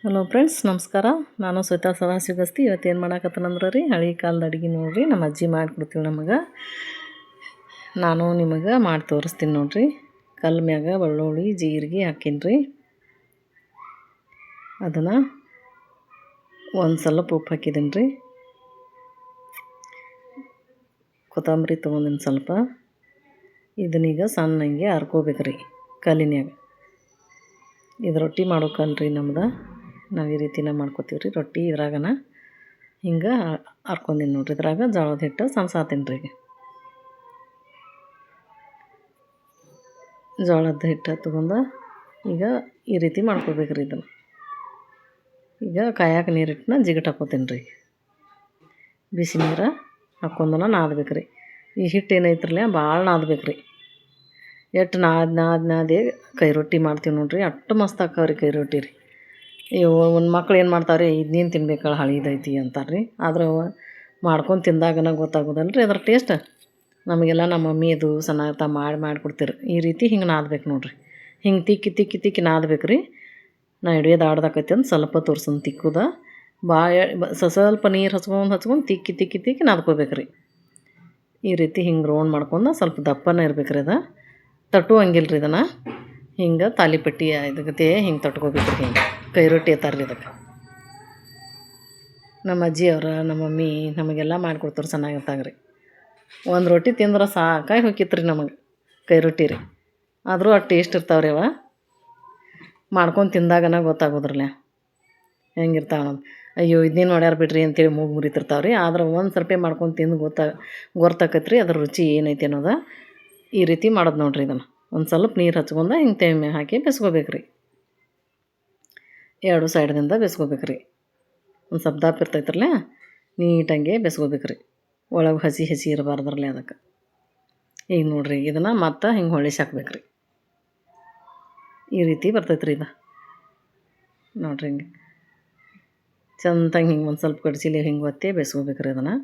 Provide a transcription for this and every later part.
Hello friends, ನಮಸ್ಕಾರ. ನಾನು ಶ್ವೇತಾ ಸದಾಶಿವಗಸ್ತಿ. ಇವತ್ತೇನು ಮಾಡಾಕತ್ತನಂದ್ರೆ ರೀ, ಹಳೆ ಕಾಲದ ಅಡುಗೆ ನೋಡಿರಿ. ನಮ್ಮ ಅಜ್ಜಿ ಮಾಡಿಕೊಡ್ತೀವಿ ನಮಗೆ. ನಾನು ನಿಮಗೆ ಮಾಡಿ ತೋರಿಸ್ತೀನಿ ನೋಡಿರಿ. ಕಲ್ಲು ಮ್ಯಾಗ ಬೆಳ್ಳುಳ್ಳಿ ಜೀರಿಗೆ ಹಾಕೀನಿ ರೀ. ಅದನ್ನು ಒಂದು ಸ್ವಲ್ಪ ಉಪ್ಪು ಹಾಕಿದ್ದೀನಿ ರೀ. ಕೊತ್ತಂಬರಿ ತೊಗೊಂಡಿನಿ ಸ್ವಲ್ಪ. ಇದನ್ನೀಗ ಸಣ್ಣಂಗೆ ಹರ್ಕೋಬೇಕು ರೀ ಕಲ್ಲಿನ್ಯಾಗ. ಇದು ರೊಟ್ಟಿ ಮಾಡೋ ಕಲ್ಲು ರೀ ನಮ್ದು. ನಾವು ಈ ರೀತಿನ ಮಾಡ್ಕೋತೀವಿ ರೀ ರೊಟ್ಟಿ. ಇದ್ರಾಗನ ಹಿಂಗೆ ಹರ್ಕೊಂಡೀನಿ ನೋಡ್ರಿ. ಇದ್ರಾಗ ಜೋಳದ ಹಿಟ್ಟು ಸಣ್ಸಾತೀನಿ ರೀ. ಜೋಳದ ಹಿಟ್ಟು ತೊಗೊಂಡು ಈಗ ಈ ರೀತಿ ಮಾಡ್ಕೋಬೇಕು ರೀ ಇದನ್ನು. ಈಗ ಕಾಯಕ್ಕೆ ನೀರಿಟ್ಟನ್ನ ಜಿಗಟ್ ಹಾಕ್ಕೋತೀನಿ ರೀ. ಬಿಸಿ ನೀರು ಹಾಕ್ಕೊಂಡನ ನಾದಬೇಕು ರೀ. ಈ ಹಿಟ್ಟು ಏನೈತ್ರಲ್ಲ ಭಾಳ ನಾದಬೇಕು ರೀ. ಎಷ್ಟು ನಾದಿ ಕೈ ರೊಟ್ಟಿ ಮಾಡ್ತೀವಿ ನೋಡ್ರಿ. ಅಷ್ಟು ಮಸ್ತ್ ಆಕ್ಕವ್ರಿ ಕೈ ರೊಟ್ಟಿ ರೀ. ಇವು ಒಂದು ಮಕ್ಳು ಏನು ಮಾಡ್ತಾವೆ ರೀ, ಇದನ್ನೇನು ತಿನ್ಬೇಕಲ್ಲ ಹಳೀದೈತಿ ಅಂತಾರೆ ರೀ. ಆದ್ರೆ ಮಾಡ್ಕೊಂಡು ತಿಂದಾಗನ ಗೊತ್ತಾಗೋದಲ್ಲ ರೀ ಅದ್ರ ಟೇಸ್ಟ್. ನಮಗೆಲ್ಲ ನಮ್ಮ ಮಮ್ಮಿ ಅದು ಸಣ್ಣತ ಮಾಡಿಕೊಡ್ತೀರಿ. ಈ ರೀತಿ ಹಿಂಗೆ ನಾದ್ಬೇಕು ನೋಡ್ರಿ. ಹಿಂಗೆ ತಿಕ್ಕಿ ನಾದ್ಬೇಕು ರೀ. ನಾ ಹಿಡಿಯೋದು ಆಡ್ದಾಕೈತಿ ಅಂತ ಸ್ವಲ್ಪ ತೋರ್ಸನ್ ತಿಕ್ಕುದ. ಸ್ವಲ್ಪ ನೀರು ಹಚ್ಕೊಂಡು ತಿಕ್ಕಿ ನಾದ್ಕೋಬೇಕು ರೀ. ಈ ರೀತಿ ಹಿಂಗೆ ರೌಂಡ್ ಮಾಡ್ಕೊಂಡು ಸ್ವಲ್ಪ ದಪ್ಪನ ಇರ್ಬೇಕು ರೀ. ಅದು ತಟ್ಟುವಂಗಿಲ್ಲ ರೀ. ಇದನ್ನು ಹಿಂಗೆ ತಾಲಿಪಟ್ಟಿ ಇದಕ್ಕೆ ಹಿಂಗೆ ತಟ್ಕೋಬೇಕು ರೀ. ಹಿಂಗೆ ಕೈ ರೊಟ್ಟಿ ಅಂತಾರೆ ರೀ ಇದಕ್ಕೆ. ನಮ್ಮ ಅಜ್ಜಿಯವ್ರು ನಮ್ಮ ಮಮ್ಮಿ ನಮಗೆಲ್ಲ ಮಾಡಿಕೊಡ್ತಾರೆ ಚೆನ್ನಾಗಿರ್ತಾಗ ರೀ. ಒಂದು ರೊಟ್ಟಿ ತಿಂದ್ರೆ ಸಾಕಾಗಿ ಹೋಗಿತ್ತು ರೀ ನಮಗೆ ಕೈ ರೊಟ್ಟಿ ರೀ. ಆದರೂ ಆ ಟೇಸ್ಟ್ ಇರ್ತಾವೆ ರೀ ಅವ. ಮಾಡ್ಕೊಂಡು ತಿಂದಾಗನ ಗೊತ್ತಾಗೋದ್ರಲ್ಲ ಹೆಂಗಿರ್ತಾವೆ ಅನ್ನೋದು. ಅಯ್ಯೋ ಇದನ್ನೇನು ಮಾಡ್ಯಾರ ಬಿಡ್ರಿ ಅಂತೇಳಿ ಮೂಗು ಮುರಿತಿರ್ತಾವೆ ರೀ. ಆದ್ರೆ ಒಂದು ಸ್ವಲ್ಪ ಮಾಡ್ಕೊಂಡು ತಿಂದು ಗೊತ್ತಾಕೈತೆ ರೀ ಅದ್ರ ರುಚಿ ಏನೈತಿ ಅನ್ನೋದು. ಈ ರೀತಿ ಮಾಡೋದು ನೋಡ್ರಿ. ಇದನ್ನು ಒಂದು ಸ್ವಲ್ಪ ನೀರು ಹಚ್ಕೊಂಡು ಹಿಂಗೆ ತೆಮ್ಮೆ ಹಾಕಿ ಬೆಸ್ಕೋಬೇಕು ರೀ. ಎರಡು ಸೈಡ್ದಿಂದ ಬೆಸ್ಕೋಬೇಕು ರೀ. ಒಂದು ಸ್ವಲ್ಪ ದಪ್ಪ ಇರ್ತೈತ್ರಲ್ಲ ನೀಟಂಗೆ ಬೆಸ್ಕೋಬೇಕು ರೀ. ಒಳಗೆ ಹಸಿ ಇರಬಾರ್ದ್ರಲ್ಲೇ ಅದಕ್ಕೆ. ಈಗ ನೋಡಿರಿ ಇದನ್ನು ಮತ್ತೆ ಹಿಂಗೆ ಹೊಳಿಸಿ ಹಾಕ್ಬೇಕು ರೀ. ಈ ರೀತಿ ಬರ್ತೈತೆ ರೀ ಇದು. ನೋಡಿರಿ ಹಿಂಗೆ ಚಂದಂಗೆ ಹಿಂಗೆ ಒಂದು ಸ್ವಲ್ಪ ಕಡ್ಚಿಲಿ ಹಿಂಗೆ ಒತ್ತಿ ಬೆಸ್ಕೋಬೇಕು ರೀ. ಅದನ್ನು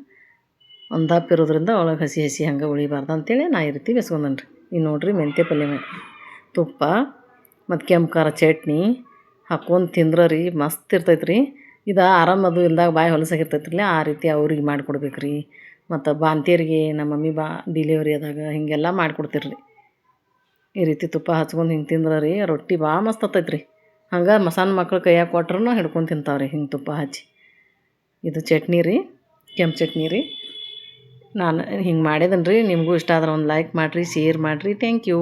ಒಂದು ದಪ್ಪ ಇರೋದ್ರಿಂದ ಒಳಗೆ ಹಸಿ ಹಂಗೆ ಉಳಿಬಾರ್ದು ಅಂತೇಳಿ ನಾ ಈ ರೀತಿ ಬೆಸ್ಕೊಂಡೇನಿ ರೀ. ಈಗ ನೋಡಿರಿ ಮೆಂತ್ಯ ಪಲ್ಯ ತುಪ್ಪ ಮತ್ತು ಕೆಂಪು ಖಾರ ಚಟ್ನಿ ಹಾಕ್ಕೊಂಡು ತಿಂದ್ರೆ ರೀ ಮಸ್ತ್ ಇರ್ತೈತೆ ರೀ. ಇದು ಆರಾಮದು ಇಲ್ದಾಗ ಬಾಯಿ ಹೊಲಸಾಗಿರ್ತೈತ್ರಲ್ಲ ಆ ರೀತಿ ಅವ್ರಿಗೆ ಮಾಡಿಕೊಡ್ಬೇಕು ರೀ. ಮತ್ತು ಬಾಂತಿಯರಿಗೆ ನಮ್ಮ ಮಮ್ಮಿ ಡಿಲಿವರಿ ಆದಾಗ ಹೀಗೆಲ್ಲ ಮಾಡಿಕೊಡ್ತೀರಿ ರೀ. ಈ ರೀತಿ ತುಪ್ಪ ಹಚ್ಕೊಂಡು ಹಿಂಗೆ ತಿಂದ್ರೆ ರೀ ರೊಟ್ಟಿ ಭಾಳ ಮಸ್ತ್ ಆಗ್ತೈತೆ ರೀ. ಹಂಗೆ ಸಣ್ಣ ಮಕ್ಳು ಕೈಯಾಗ ಕೊಟ್ರೂ ಹಿಡ್ಕೊಂಡು ತಿಂತಾವೆ ರೀ ಹಿಂಗೆ ತುಪ್ಪ ಹಚ್ಚಿ. ಇದು ಚಟ್ನಿ ರೀ, ಕೆಂಪು ಚಟ್ನಿ ರೀ. ನಾನು ಹಿಂಗೆ ಮಾಡಿದ್ದೀನಿ ರೀ. ನಿಮಗೂ ಇಷ್ಟ ಆದ್ರೆ ಒಂದು ಲೈಕ್ ಮಾಡಿರಿ, ಶೇರ್ ಮಾಡಿರಿ. Thank you.